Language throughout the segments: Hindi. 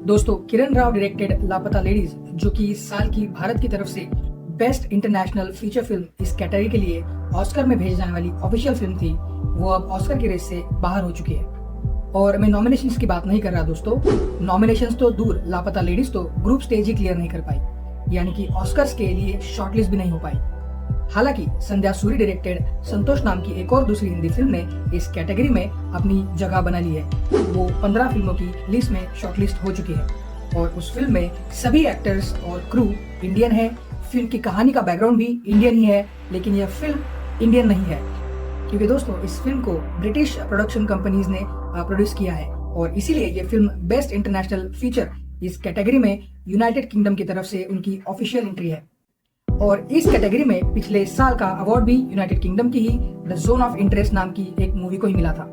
दोस्तों, किरण राव डायरेक्टेड लापता लेडीज, जो कि इस साल की भारत की तरफ से बेस्ट इंटरनेशनल फीचर फिल्म इस कैटेगरी के लिए ऑस्कर में भेजी जाने वाली ऑफिशियल फिल्म थी, वो अब ऑस्कर की रेस से बाहर हो चुकी है। और मैं नॉमिनेशंस की बात नहीं कर रहा दोस्तों, नॉमिनेशंस तो दूर, लापता लेडीज तो ग्रुप स्टेज ही क्लियर नहीं कर पाई, यानी कि ऑस्कर्स के लिए शॉर्टलिस्ट भी नहीं हो पाई। हालांकि संध्या सूरी डायरेक्टेड संतोष नाम की एक और दूसरी हिंदी फिल्म ने इस कैटेगरी में अपनी जगह बना ली है। वो 15 फिल्मों की लिस्ट में शॉर्टलिस्ट हो चुकी है और उस फिल्म में सभी एक्टर्स और क्रू इंडियन है। फिल्म की कहानी का बैकग्राउंड भी इंडियन ही है, लेकिन यह फिल्म इंडियन नहीं है, क्योंकि दोस्तों इस फिल्म को ब्रिटिश प्रोडक्शन कंपनीज ने प्रोड्यूस किया है और इसीलिए ये फिल्म बेस्ट इंटरनेशनल फीचर इस कैटेगरी में यूनाइटेड किंगडम की तरफ से उनकी ऑफिशियल एंट्री है। और इस कैटेगरी में पिछले साल का अवार्ड भी यूनाइटेड किंगडम की ही द जोन ऑफ इंटरेस्ट नाम की एक मूवी को ही मिला था।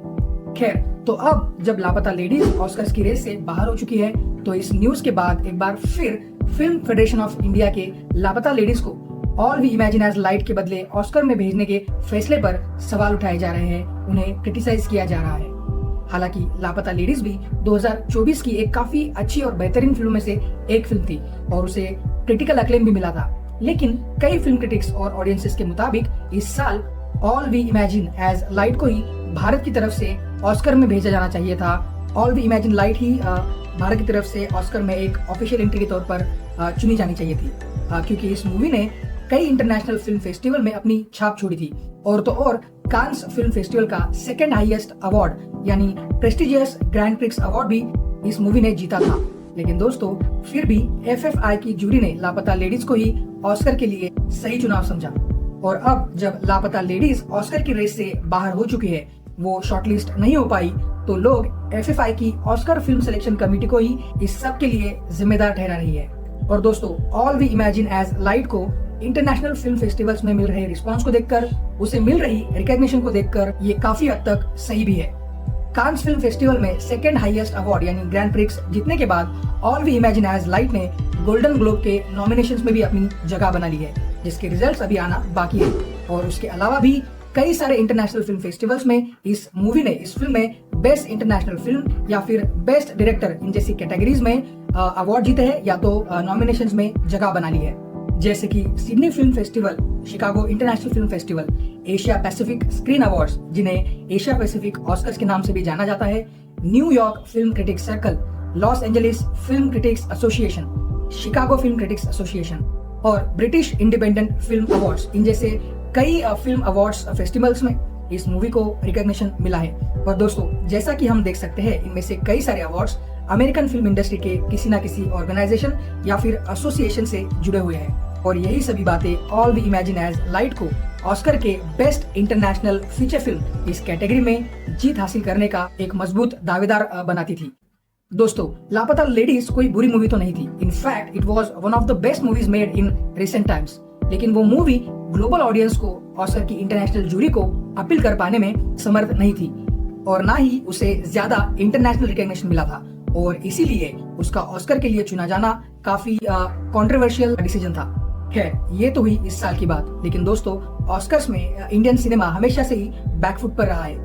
खैर, तो अब जब लापता लेडीज ऑस्कर्स की रेस से बाहर हो चुकी है, तो इस न्यूज के बाद एक बार फिर फिल्म फेडरेशन ऑफ इंडिया के लापता लेडीज को All we imagine as Light के बदले ऑस्कर में भेजने के फैसले पर सवाल उठाए जा रहे हैं, उन्हें क्रिटिसाइज किया जा रहा है। हालांकि लापता लेडीज भी 2024 की एक काफी अच्छी और बेहतरीन फिल्मों में से एक फिल्म थी और उसे क्रिटिकल अक्लेम भी मिला था, लेकिन कई फिल्म क्रिटिक्स और ऑडियंसेस के मुताबिक इस साल All we imagine as light को ही भारत की तरफ से ऑस्कर में भेजा जाना चाहिए था। ऑल वी इमेजिन लाइट ही भारत की तरफ से ऑस्कर में एक ऑफिशियल एंट्री के तौर पर चुनी जानी चाहिए थी, क्योंकि इस मूवी ने कई इंटरनेशनल फिल्म फेस्टिवल में अपनी छाप छोड़ी थी और तो और कांस फिल्म फेस्टिवल का सेकेंड हाईएस्ट अवार्ड यानी प्रेस्टिजियस ग्रैंड प्रिक्स अवार्ड भी इस मूवी ने जीता था। लेकिन दोस्तों फिर भी एफएफआई की जूरी ने लापता लेडीज को ही ऑस्कर के लिए सही चुनाव समझा और अब जब लापता लेडीज ऑस्कर की रेस से बाहर हो चुकी है, वो शॉर्टलिस्ट नहीं हो पाई, तो लोग एफएफआई की ऑस्कर फिल्म सिलेक्शन कमेटी को ही इस सब के लिए जिम्मेदार ठहरा रही है। और दोस्तों, All we imagine as light को इंटरनेशनल फिल्म फेस्टिवल्स में मिल रहे रिस्पांस को देखकर, उसे मिल रही रिकॉग्निशन को देखकर ये काफी हद तक सही भी है। कांस फिल्म फेस्टिवल में सेकेंड हाईएस्ट अवार्ड यानी ग्रैंड प्रिक्स जीतने के बाद All we imagine as Light ने गोल्डन ग्लोब के नॉमिनेशंस में भी अपनी जगह बना ली है, जिसके रिजल्ट्स अभी आना बाकी है। और उसके अलावा भी कई सारे इंटरनेशनल फिल्म फेस्टिवल्स में इस मूवी ने इस फिल्म में बेस्ट इंटरनेशनल फिल्म या फिर बेस्ट डायरेक्टर इन जैसी कैटेगरीज में अवार्ड जीते हैं या तो नॉमिनेशंस में जगह बना ली है, जैसे कि Sydney film festival, Chicago international film festival, Asia Pacific screen awards जिन्हें एशिया पैसिफिक ऑस्कर्स के नाम से भी जाना जाता है, New York film critics circle, Los Angeles film critics association, Chicago film critics association और ब्रिटिश इंडिपेंडेंट फिल्म अवार्ड्स, इन जैसे कई फिल्म अवार्ड्स फेस्टिवल्स में इस मूवी को रिकॉग्निशन मिला है। और दोस्तों, जैसा कि हम देख सकते हैं, इनमें से कई सारे अवार्ड्स अमेरिकन फिल्म इंडस्ट्री के किसी न किसी ऑर्गेनाइजेशन या फिर एसोसिएशन से जुड़े हुए हैं और यही सभी बातें all we imagine as light को ऑस्कर के बेस्ट इंटरनेशनल फीचर फिल्म इस कैटेगरी में जीत हासिल करने का एक मजबूत दावेदार बनाती थी। दोस्तों, लापता लेडीज कोई बुरी मूवी तो नहीं थी, in fact it was one of the best movies made in recent times, लेकिन वो मूवी ग्लोबल ऑडियंस को ऑस्कर की इंटरनेशनल जूरी को अपील कर पाने में समर्थ नहीं थी और ना ही उसे ज्यादा इंटरनेशनल रिकॉग्निशन मिला था और इसीलिए उसका ऑस्कर के लिए चुना जाना काफी कंट्रोवर्शियल डिसीजन था। खैर, ये तो हुई इस साल की बात, लेकिन दोस्तों ऑस्कर्स में इंडियन सिनेमा हमेशा से ही बैकफुट पर रहा है।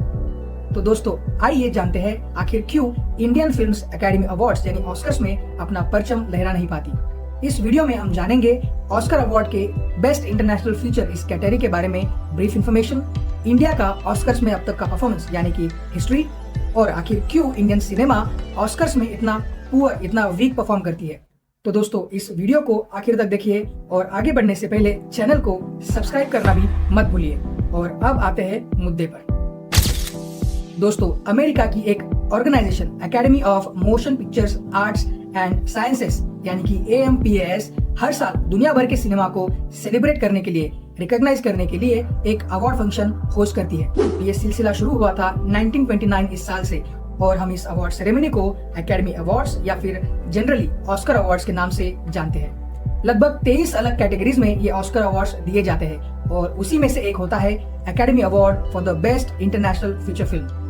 तो दोस्तों, आइए जानते हैं आखिर क्यों इंडियन फिल्म्स एकेडमी अवार्ड्स यानी ऑस्कर्स में अपना परचम लहरा नहीं पाती। इस वीडियो में हम जानेंगे ऑस्कर अवार्ड के बेस्ट इंटरनेशनल फीचर इस कैटेगरी के बारे में ब्रीफ इन्फॉर्मेशन, इंडिया का ऑस्कर्स में अब तक का परफॉर्मेंस यानी कि हिस्ट्री, और आखिर क्यों इंडियन सिनेमा ऑस्कर्स में इतना पुअर, इतना वीक परफॉर्म करती है। तो दोस्तों, इस वीडियो को आखिर तक देखिए और आगे बढ़ने से पहले चैनल को सब्सक्राइब करना भी मत भूलिए। और अब आते हैं मुद्दे पर। दोस्तों, अमेरिका की एक organisation academy of motion pictures arts and sciences यानी कि AMPAS हर साल दुनिया भर के सिनेमा को सेलिब्रेट करने के लिए, रिकॉग्नाइज करने के लिए एक अवार्ड फंक्शन होस्ट करती है। ये सिलसिला शुरू हुआ था 1929 इस साल से और हम इस अवार्ड सेरेमनी को एकेडमी अवार्ड्स या फिर जनरली ऑस्कर अवार्ड्स के नाम से जानते हैं। लगभग 23 अलग कैटेगरीज में ये ऑस्कर अवार्ड्स दिए जाते हैं और उसी में से एक होता है academy award for the best international feature film.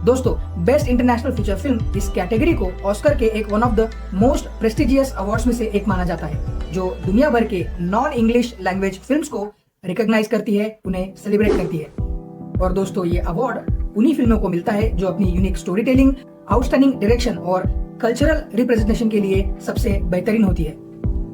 दोस्तों, बेस्ट इंटरनेशनल फीचर फिल्म इस कैटेगरी को ऑस्कर के एक one of the most prestigious awards में से एक माना जाता है, जो दुनिया भर के नॉन इंग्लिश लैंग्वेज फिल्म्स को रिकॉग्नाइज करती है, उन्हें सेलिब्रेट करती है। और दोस्तों, ये अवार्ड उन्हीं फिल्मों को मिलता है जो अपनी unique story telling, outstanding direction और कल्चरल रिप्रेजेंटेशन के लिए सबसे बेहतरीन होती है।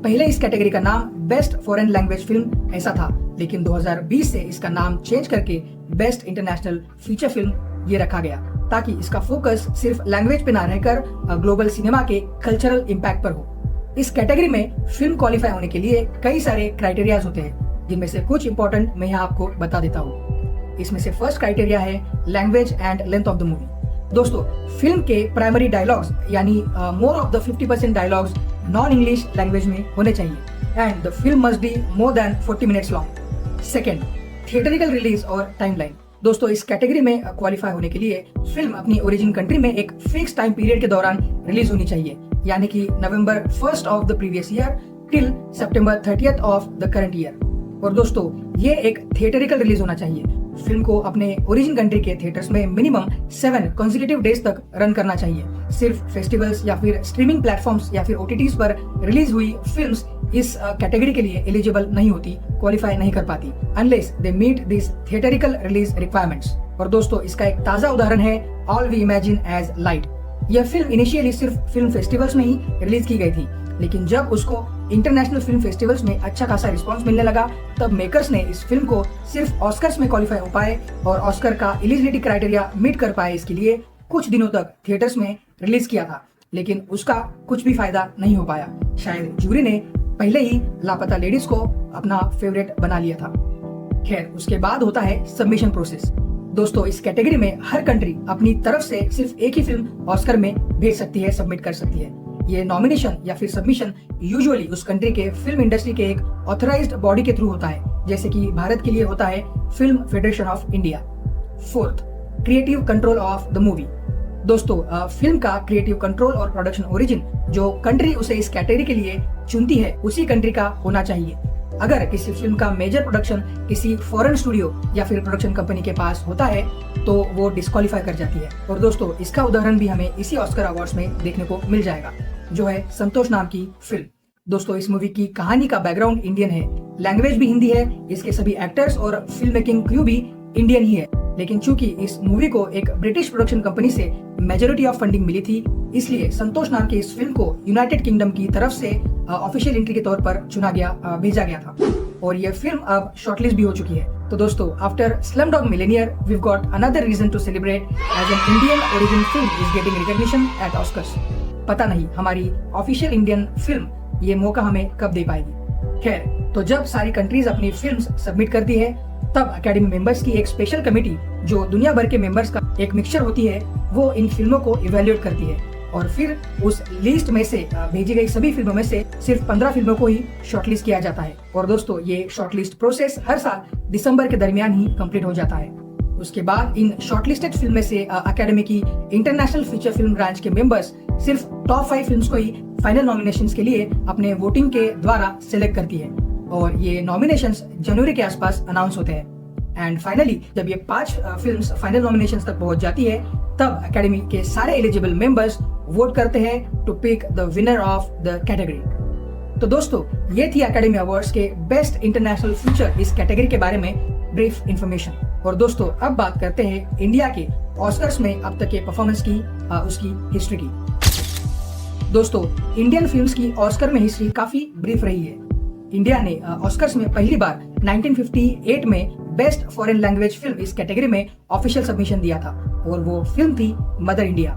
पहले इस कैटेगरी का नाम बेस्ट फॉरेन लैंग्वेज फिल्म ऐसा था, लेकिन 2020 से इसका नाम चेंज करके बेस्ट इंटरनेशनल फीचर फिल्म ये रखा गया, ताकि इसका फोकस सिर्फ लैंग्वेज पे ना रहकर ग्लोबल सिनेमा के कल्चरल इम्पैक्ट पर हो। इस कैटेगरी में फिल्म क्वालिफाई होने के लिए कई सारे क्राइटेरियाज होते हैं, जिनमें से कुछ इंपॉर्टेंट मैं यहाँ आपको बता देता हूँ। इसमें से फर्स्ट क्राइटेरिया है language and length of the movie. दोस्तों, फिल्म के प्राइमरी डायलॉग्स यानी more of the 50% dialogues non English language में होने चाहिए and the film must be more than 40 minutes long. Second, theatrical release और टाइमलाइन। दोस्तों, इस कैटेगरी में क्वालिफाई होने के लिए फिल्म अपनी ओरिजिन कंट्री में एक फिक्स टाइम पीरियड के दौरान रिलीज होनी चाहिए, यानी कि नवंबर 1 of the previous year till September 30 of the current year. और दोस्तों, ये एक थिएटरिकल रिलीज होना चाहिए। फिल्म को अपने ओरिजिन कंट्री के थिएटर्स में मिनिमम 7 कॉन्जिक्यूटिव डेज तक रन करना चाहिए। सिर्फ फेस्टिवल्स या फिर स्ट्रीमिंग प्लेटफॉर्म्स या फिर OTTs पर रिलीज हुई फिल्म्स इस कैटेगरी के लिए एलिजिबल नहीं होती, क्वालिफाई नहीं कर पाती, unless they meet this theatrical release requirements. और दोस्तों, इसका एक ताजा उदाहरण है all we imagine as light. यह फिल्म इनिशियली सिर्फ फिल्म फेस्टिवल्स में ही रिलीज की गई थी, लेकिन जब उसको इंटरनेशनल फिल्म फेस्टिवल्स में अच्छा खासा रिस्पांस मिलने लगा, तब मेकर्स ने इस फिल्म को सिर्फ ऑस्कर्स में क्वालिफाई हो पाए और ऑस्कर का एलिजिबिलिटी क्राइटेरिया मीट कर पाए इसके लिए कुछ दिनों तक थिएटर्स में रिलीज किया था, लेकिन उसका कुछ भी फायदा नहीं हो पाया। शायद जूरी ने पहले ही लापता लेडीज को अपना फेवरेट बना लिया था। खैर, उसके बाद होता है सबमिशन प्रोसेस। दोस्तों, इस कैटेगरी में हर कंट्री अपनी तरफ से सिर्फ एक ही फिल्म ऑस्कर में भेज सकती है, सबमिट कर सकती है। ये नॉमिनेशन या फिर सबमिशन यूजुअली उस कंट्री के फिल्म इंडस्ट्री के एक ऑथराइज्ड बॉडी के थ्रू होता है, जैसे कि भारत के लिए होता है film federation of India. Fourth, creative control of the movie. दोस्तों, फिल्म का क्रिएटिव कंट्रोल और प्रोडक्शन ओरिजिन जो कंट्री उसे इस कैटेगरी के लिए चुनती है, उसी कंट्री का होना चाहिए। अगर किसी फिल्म का मेजर प्रोडक्शन किसी फॉरेन स्टूडियो या फिर प्रोडक्शन कंपनी के पास होता है, तो वो डिस्क्वालीफाई कर जाती है। और दोस्तों, इसका उदाहरण भी हमें इसी ऑस्कर अवार्ड्स में देखने को मिल जाएगा, जो है संतोष नाम की फिल्म। दोस्तों, इस मूवी की कहानी का बैकग्राउंड इंडियन है, लैंग्वेज भी हिंदी है, इसके सभी एक्टर्स और फिल्म मेकिंग क्रू भी इंडियन ही है। लेकिन चूंकि इस मूवी को एक ब्रिटिश प्रोडक्शन कंपनी से मेजॉरिटी ऑफ फंडिंग मिली थी, इसलिए संतोष नाम की इस फिल्म को यूनाइटेड किंगडम की तरफ से ऑफिशियल एंट्री के तौर पर भेजा गया था और यह फिल्म अब शॉर्टलिस्ट भी हो चुकी है। तो दोस्तों, after slumdog millionaire we have got another reason to celebrate as an Indian origin film is getting recognition at Oscars. पता नहीं हमारी ऑफिशियल इंडियन फिल्म ये मौका हमें कब दे पाएगी। खैर, तो जब सारी कंट्रीज अपनी फिल्म्स सबमिट करती है, तब एकेडमी मेंबर्स की एक स्पेशल कमेटी जो दुनिया भर के मेंबर्स का एक मिक्सचर होती है, वो इन फिल्मों को इवेल्युएट करती है और फिर उस लिस्ट में से भेजी गई सभी फिल्मों में से सिर्फ 15 फिल्मों को ही शॉर्टलिस्ट किया जाता है। और दोस्तों, ये शॉर्टलिस्ट प्रोसेस हर साल दिसंबर के दरमियान ही कंप्लीट हो जाता है। उसके बाद इन शॉर्टलिस्टेड फिल्म में से एकेडमी की इंटरनेशनल फीचर फिल्म ब्रांच के मेंबर्स सिर्फ टॉप 5 फिल्म्स को ही फाइनल नॉमिनेशंस के लिए अपने वोटिंग के द्वारा सिलेक्ट करती है और ये नॉमिनेशंस जनवरी के आसपास अनाउंस होते हैं। एंड फाइनली जब ये 5 फिल्म्स फाइनल नॉमिनेशंस तक पहुंच जाती है, तब एकेडमी के सारे एलिजिबल मेंबर्स वोट करते हैं to pick the winner of the category. तो दोस्तों, ये थी एकेडमी अवार्ड्स के बेस्ट इंटरनेशनल फीचर इस कैटेगरी के बारे में ब्रीफ इंफॉर्मेशन। और दोस्तों, अब बात करते हैं इंडिया के ऑस्कर्स में अब तक के परफॉर्मेंस की, उसकी हिस्ट्री की। दोस्तों, इंडियन फिल्म्स की ऑस्कर में हिस्ट्री काफी ब्रीफ रही है। इंडिया ने ऑस्कर्स में पहली बार 1958 में बेस्ट फॉरेन लैंग्वेज फिल्म इस कैटेगरी में ऑफिशियल सबमिशन दिया था और वो फिल्म थी मदर इंडिया।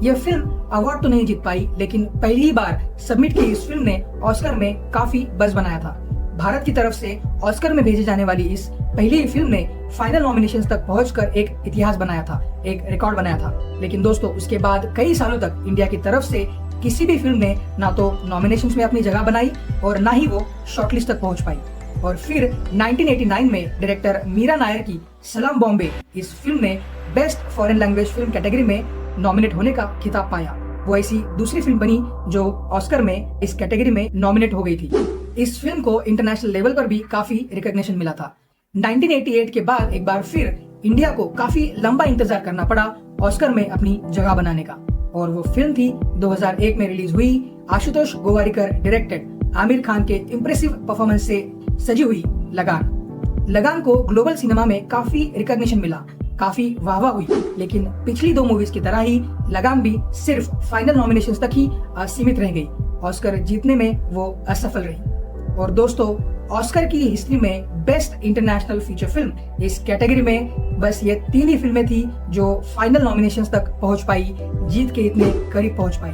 यह फिल्म अवार्ड तो नहीं जीत पाई, लेकिन पहली बार सबमिट की इस फिल्म ने ऑस्कर में काफी बज़ बनाया था। भारत की तरफ से ऑस्कर में भेजे जाने वाली इस पहली फिल्म ने फाइनल नॉमिनेशंस तक पहुंचकर एक इतिहास बनाया था, एक रिकॉर्ड बनाया था। लेकिन दोस्तों, उसके बाद कई सालों तक इंडिया की तरफ से किसी भी फिल्म ने ना तो नॉमिनेशंस में अपनी जगह बनाई और ना ही वो शॉर्टलिस्ट तक पहुंच पाई। और फिर 1989 में डायरेक्टर मीरा नायर की सलाम बॉम्बे इस फिल्म ने best foreign language film category में नॉमिनेट होने का खिताब पाया। वो ऐसी दूसरी फिल्म बनी जो ऑस्कर में इस कैटेगरी में नॉमिनेट हो गई थी। इस फिल्म को इंटरनेशनल लेवल पर भी काफी रिकॉग्निशन मिला था। 1988 के बाद एक बार फिर इंडिया को काफी लंबा इंतजार करना पड़ा ऑस्कर में अपनी जगह बनाने का, और वो फिल्म थी 2001 में रिलीज हुई आशुतोष गोवारिकर डायरेक्टेड आमिर खान के इम्प्रेसिव परफॉर्मेंस से सजी हुई लगान। लगान को ग्लोबल सिनेमा में काफी रिकॉग्निशन मिला काफी वाहवाह हुई, लेकिन पिछली 2 मूवीज की तरह ही लगान भी सिर्फ फाइनल नॉमिनेशंस तक ही सीमित रह गई। ऑस्कर जीतने में वो असफल रही। और दोस्तों, ऑस्कर की हिस्ट्री में बेस्ट इंटरनेशनल फीचर फिल्म इस कैटेगरी में बस ये 3 ही फिल्में थी जो फाइनल नॉमिनेशंस तक पहुंच पाई, जीत के इतने करीब पहुंच पाई।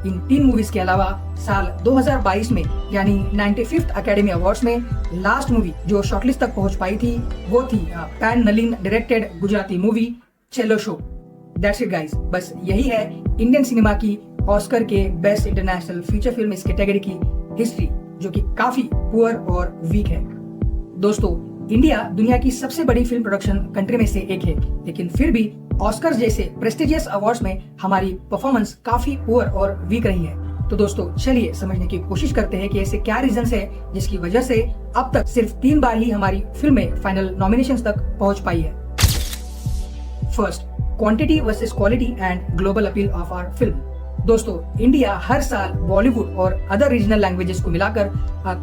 इन 3 मूवीज के अलावा साल 2022 में यानी 95th अकेडमी अवार्ड्स में लास्ट मूवी जो शॉर्टलिस्ट तक पहुंच पाई थी वो थी pan Nalin directed Gujarati movie चेलो शो। दैट्स इट गाइस, बस यही है इंडियन सिनेमा की ऑस्कर के बेस्ट इंटरनेशनल फीचर फिल्म इस कैटेगरी की हिस्ट्री, जो कि काफी पुअर और वीक है। दोस्तों, इंडिया दुनिया की सबसे बड़ी फिल्म प्रोडक्शन कंट्री में से एक है, लेकिन फिर भी ऑस्कर जैसे प्रेस्टिजियस अवार्ड्स में हमारी परफॉर्मेंस काफी पुअर और वीक रही है। तो दोस्तों, चलिए समझने की कोशिश करते हैं कि ऐसे क्या रीजंस है जिसकी वजह से अब तक सिर्फ 3 बार ही हमारी फिल्में फाइनल नॉमिनेशंस तक पहुंच पाई है। First, quantity versus quality and global appeal of our film. दोस्तों, इंडिया हर साल बॉलीवुड और अदर रीजनल लैंग्वेजेस को मिलाकर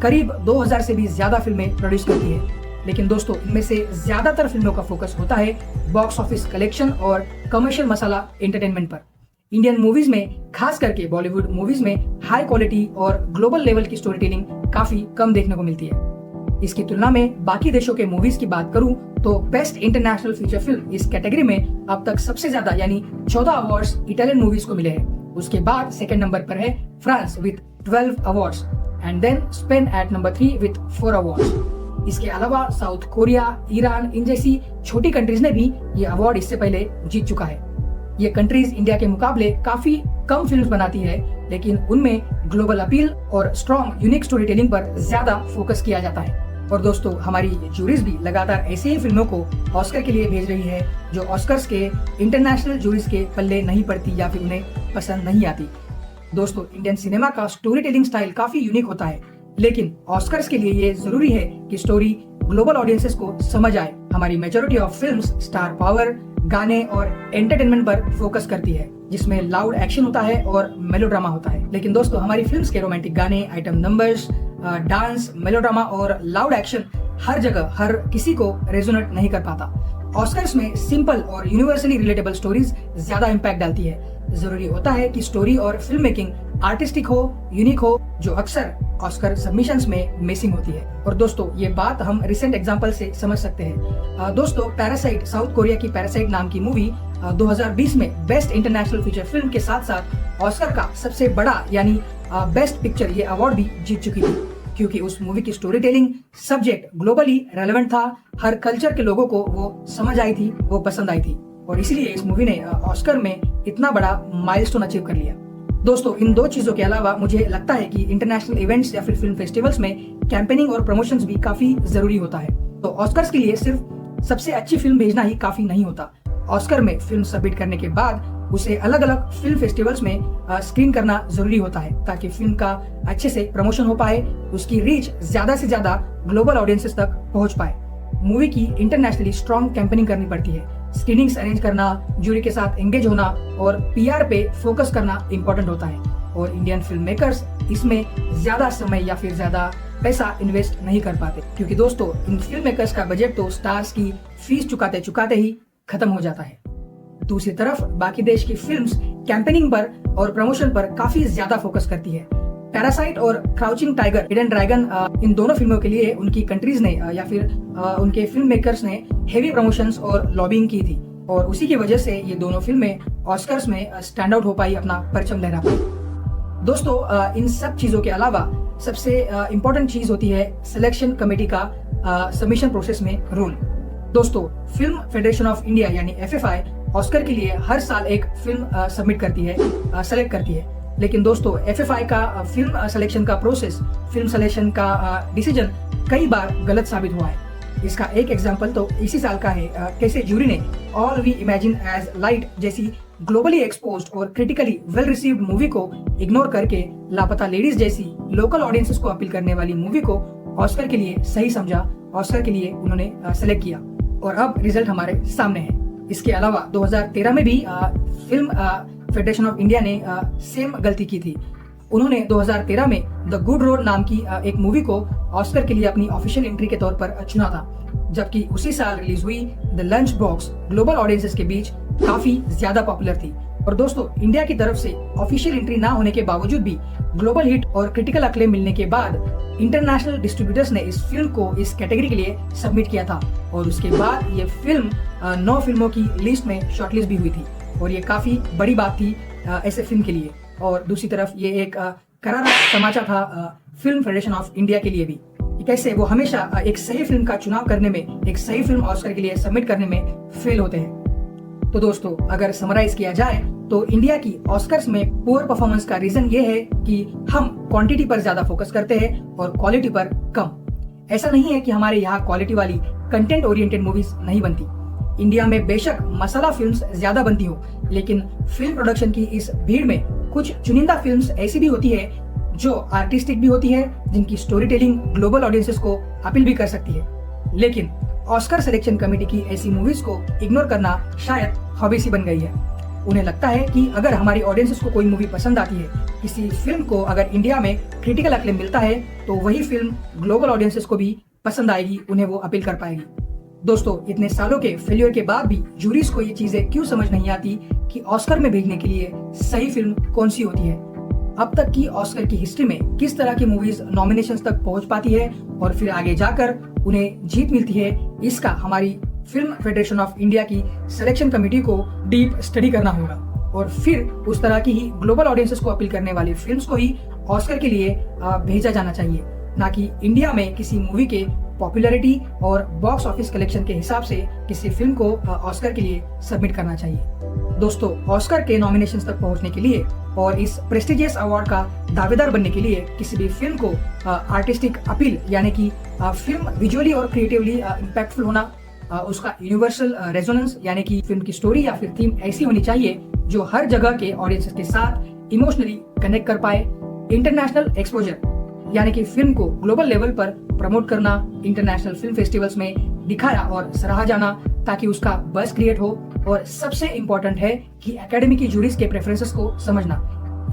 करीब 2000 से भी ज्यादा फिल्में प्रोड्यूस करती है, लेकिन दोस्तों इनमें से ज्यादातर फिल्मों का फोकस होता है बॉक्स ऑफिस कलेक्शन और कमर्शियल मसाला एंटरटेनमेंट पर। इंडियन मूवीज में, खास करके बॉलीवुड मूवीज में हाई क्वालिटी और ग्लोबल लेवल की स्टोरी टेलिंग काफी कम देखने को मिलती है। इसकी तुलना में बाकी देशों के मूवीज की बात करूं तो बेस्ट इंटरनेशनल फीचर फिल्म इस कैटेगरी में अब तक सबसे ज्यादा यानी 14 अवार्ड्स इटालियन मूवीज को मिले हैं। उसके बाद सेकंड नंबर पर है France with 12 awards and then Spain at number 3 with 4 awards. इसके अलावा साउथ कोरिया, ईरान इन जैसी छोटी कंट्रीज ने भी ये अवार्ड इससे पहले जीत चुका है। ये कंट्रीज इंडिया के मुकाबले काफी कम फिल्म्स बनाती है, लेकिन उनमें ग्लोबल अपील और स्ट्रॉन्ग यूनिक स्टोरी टेलिंग पर ज्यादा फोकस किया जाता है। और दोस्तों, हमारी जूरीज भी लगातार ऐसे ही फिल्मों को ऑस्कर के लिए भेज रही है जो ऑस्कर्स के इंटरनेशनल जूरीज के पल्ले नहीं पड़ती या फिर उन्हें पसंद नहीं आती। दोस्तों, इंडियन सिनेमा का स्टोरी टेलिंग स्टाइल काफी यूनिक होता है, लेकिन ऑस्कर्स के लिए ये जरूरी है कि स्टोरी ग्लोबल ऑडियंसेस को समझ आए। हमारी majority of films star power, गाने और एंटरटेनमेंट पर फोकस करती है, जिसमें लाउड एक्शन होता है और मेलोड्रामा होता है। लेकिन दोस्तों, हमारी फिल्म्स के रोमांटिक गाने, आइटम नंबर्स, डांस, मेलोड्रामा और लाउड एक्शन हर जगह हर किसी को रेजोनेट नहीं कर पाता। ऑस्कर्स में सिंपल और यूनिवर्सली रिलेटेबल स्टोरीज ज्यादा इम्पैक्ट डालती है। जरूरी होता है कि स्टोरी और फिल्म मेकिंग आर्टिस्टिक हो, यूनिक हो, जो अक्सर ऑस्कर सबमिशंस में मिसिंग होती है। और दोस्तों, ये बात हम रिसेंट एग्जांपल से समझ सकते हैं। दोस्तों, पैरासाइट, साउथ कोरिया की पैरासाइट नाम की मूवी 2020 में बेस्ट इंटरनेशनल फीचर फिल्म के साथ साथ ऑस्कर का सबसे बड़ा यानी बेस्ट पिक्चर ये अवार्ड भी जीत चुकी थी, क्योंकि उस मूवी की story telling, subject globally relevant था, हर कल्चर के लोगों को वो समझ आई थी, वो पसंद आई थी, और इसलिए इस मूवी ने ऑस्कर में इतना बड़ा माइलस्टोन अचीव कर लिया। दोस्तों, इन 2 चीजों के अलावा मुझे लगता है कि इंटरनेशनल इवेंट्स या फिर फिल्म फेस्टिवल्स में कैंपेनिंग और प्रमोशंस भी काफी जरूरी होता है। तो ऑस्कर्स के लिए सिर्फ सबसे अच्छी फिल्म भेजना ही काफी नहीं होता। ऑस्कर में फिल्म सबमिट करने के बाद उसे अलग अलग फिल्म फेस्टिवल्स में स्क्रीन करना जरूरी होता है, ताकि फिल्म का अच्छे से प्रमोशन हो पाए, उसकी रीच ज्यादा से ज्यादा ग्लोबल ऑडियंसेस तक पहुंच पाए। मूवी की इंटरनेशनली स्ट्रॉन्ग कैंपेनिंग करनी पड़ती है, स्क्रीनिंग्स अरेंज करना, जूरी के साथ एंगेज होना और पीआर पे फोकस करना इम्पोर्टेंट होता है। और इंडियन फिल्म मेकर्स इसमें ज्यादा समय या फिर ज्यादा पैसा इन्वेस्ट नहीं कर पाते, क्योंकि दोस्तों इन फिल्म मेकर्स का बजट तो स्टार्स की फीस चुकाते चुकाते ही खत्म हो जाता है। दूसरी तरफ बाकी देश की फिल्म्स कैंपेनिंग पर और प्रमोशन पर काफी ज्यादा फोकस करती है। पैरासाइट और क्राउचिंग टाइगर, हिडन ड्रैगन, इन दोनों फिल्मों के लिए उनकी कंट्रीज ने या फिर उनके फिल्म मेकर्स ने हेवी प्रमोशंस और लॉबिंग की थी, और उसी की वजह से ये दोनों फिल्में ऑस्कर्स में स्टैंड आउट हो पाई, अपना परचम लहरा पाई। दोस्तों, इन सब चीजों के अलावा सबसे इम्पोर्टेंट चीज होती है सिलेक्शन कमेटी का सबमिशन प्रोसेस में रोल। दोस्तों, फिल्म फेडरेशन ऑफ इंडिया यानी FFI ऑस्कर के लिए हर साल एक फिल्म सबमिट करती है, सेलेक्ट करती है, लेकिन दोस्तों FFI का फिल्म सिलेक्शन का प्रोसेस, फिल्म सिलेक्शन का डिसीजन कई बार गलत साबित हुआ है। इसका एक एग्जांपल तो इसी साल का है, कैसे जूरी ने all we imagine as light जैसी ग्लोबली एक्सपोज्ड और क्रिटिकली वेल रिसीव्ड मूवी को इग्नोर करके लापता लेडीज जैसी लोकल ऑडियंसेस को अपील करने वाली मूवी को ऑस्कर के लिए सही समझा, ऑस्कर के लिए उन्होंने सेलेक्ट किया, और अब रिजल्ट हमारे सामने है। इसके अलावा 2013 में भी फिल्म फेडरेशन ऑफ इंडिया ने सेम गलती की थी। उन्होंने 2013 में द गुड रोड नाम की एक मूवी को ऑस्कर के लिए अपनी ऑफिशियल एंट्री के तौर पर चुना था, जबकि उसी साल रिलीज हुई the lunch box global audiences के बीच काफी ज्यादा पॉपुलर थी। और दोस्तों, इंडिया की तरफ से ऑफिशियल एंट्री ना होने के बावजूद भी ग्लोबल हिट और क्रिटिकल अक्लेम मिलने के बाद इंटरनेशनल डिस्ट्रीब्यूटर्स ने इस फिल्म को इस कैटेगरी के लिए सबमिट किया था और उसके बाद ये फिल्म 9 फिल्मों की लिस्ट में शॉर्टलिस्ट भी हुई थी और ये काफी बड़ी बात थी ऐसे फिल्म के लिए। और दूसरी तरफ ये एक करारा समाचार था फिल्म फेडरेशन ऑफ इंडिया के लिए भी, कैसे वो हमेशा एक सही फिल्म का चुनाव करने में, एक सही फिल्म ऑस्कर के लिए सबमिट करने में फेल होते हैं। तो दोस्तों, अगर समराइज किया जाए तो इंडिया की ऑस्कर्स में पुअर परफॉर्मेंस का रीजन ये है कि हम क्वांटिटी पर ज्यादा फोकस करते हैं और क्वालिटी पर कम। ऐसा नहीं है कि हमारे यहाँ क्वालिटी वाली कंटेंट ओरिएंटेड मूवीज नहीं बनती। इंडिया में बेशक मसाला फिल्म्स ज्यादा बनती हो, लेकिन फिल्म प्रोडक्शन की इस भीड़ में कुछ चुनिंदा फिल्म्स ऐसी भी होती है जो आर्टिस्टिक भी होती है, जिनकी स्टोरी टेलिंग ग्लोबल ऑडियंसेस को अपील भी कर सकती है। लेकिन ऑस्कर सिलेक्शन कमेटी की ऐसी मूवीज को इग्नोर करना शायद हॉबी सी बन गई है। उन्हें लगता है कि अगर हमारी ऑडियंसेस को कोई मूवी पसंद आती है, किसी फिल्म को अगर इंडिया में क्रिटिकल अक्लेम मिलता है, तो वही फिल्म ग्लोबल ऑडियंसेस को भी पसंद आएगी, उन्हें वो अपील कर पाएगी। दोस्तों, इतने सालों के फेलियर के बाद भी जूरीज को ये चीजें क्यों समझ नहीं आती कि ऑस्कर में भेजने के लिए सही फिल्म कौन सी होती है। अब तक की ऑस्कर की हिस्ट्री में किस तरह की मूवीज नॉमिनेशंस तक पहुंच पाती है और फिर आगे जाकर उन्हें जीत मिलती है, इसका हमारी फिल्म फेडरेशन ऑफ इंडिया की सिलेक्शन कमेटी को डीप स्टडी करना होगा और फिर उस तरह की ही ग्लोबल ऑडियंसेस को अपील करने वाली फिल्म्स को ही ऑस्कर के लिए भेजा जाना चाहिए, ना कि इंडिया में किसी मूवी के पॉपुलैरिटी और बॉक्स ऑफिस कलेक्शन के हिसाब से किसी फिल्म को ऑस्कर के लिए सबमिट करना चाहिए। दोस्तों, ऑस्कर के नॉमिनेशंस तक पहुंचने के लिए और इस प्रेस्टिजियस अवार्ड का दावेदार बनने के लिए किसी भी फिल्म को आर्टिस्टिक अपील, यानी कि फिल्म विजुअली और क्रिएटिवली इम्पैक्टफुल होना, उसका यूनिवर्सल रेजोनेंस यानी कि फिल्म की स्टोरी या फिर थीम ऐसी होनी चाहिए जो हर जगह के ऑडियंसेस के साथ इमोशनली कनेक्ट कर पाए, इंटरनेशनल एक्सपोजर यानी कि फिल्म को ग्लोबल लेवल पर प्रमोट करना, इंटरनेशनल फिल्म फेस्टिवल्स में दिखाया और सराहा जाना ताकि उसका बज़ क्रिएट हो, और सबसे इम्पोर्टेंट है कि एकेडमी की जूरीज के प्रेफरेंसेस को समझना,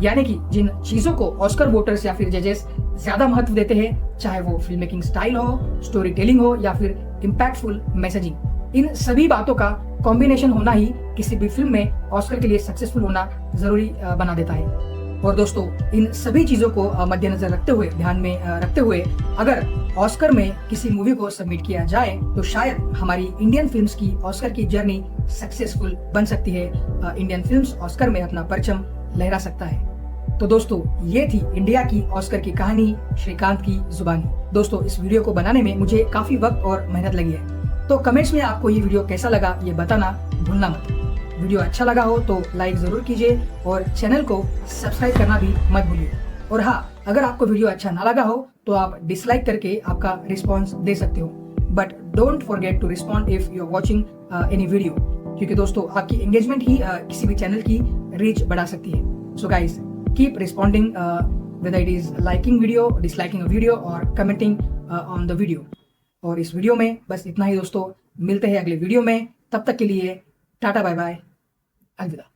यानी कि जिन चीजों को ऑस्कर वोटर्स या फिर जजेस ज्यादा महत्व देते हैं, चाहे वो फिल्म मेकिंग स्टाइल हो, स्टोरी टेलिंग हो या फिर इम्पैक्टफुल मैसेजिंग, इन सभी बातों का कॉम्बिनेशन होना ही किसी भी फिल्म में ऑस्कर के लिए सक्सेसफुल होना जरूरी बना देता है। और दोस्तों, इन सभी चीजों को मद्देनजर रखते हुए, ध्यान में रखते हुए अगर ऑस्कर में किसी मूवी को सबमिट किया जाए तो शायद हमारी इंडियन फिल्म्स की ऑस्कर की जर्नी सक्सेसफुल बन सकती है। इंडियन फिल्म्स ऑस्कर में अपना परचम लहरा सकता है। तो दोस्तों, ये थी इंडिया की ऑस्कर की कहानी श्रीकांत की जुबानी। दोस्तों, इस वीडियो को बनाने में मुझे काफी वक्त और मेहनत लगी है, तो कमेंट्स में आपको ये वीडियो कैसा लगा ये बताना भूलना मत। वीडियो अच्छा लगा हो तो लाइक जरूर कीजिए और चैनल को सब्सक्राइब करना भी मत भूलिए। और हाँ, अगर आपको वीडियो अच्छा ना लगा हो तो आप डिसलाइक करके आपका रिस्पॉन्स दे सकते हो, but don't forget to respond if you are watching any video, क्योंकि दोस्तों आपकी एंगेजमेंट ही किसी भी चैनल की रीच बढ़ा सकती है। So guys, keep responding whether it is liking video, disliking a video or commenting on the video। और इस वीडियो में बस इतना ही दोस्तों, मिलते हैं अगले वीडियो में, तब तक के लिए टाटा बाय बाय, अलविदा।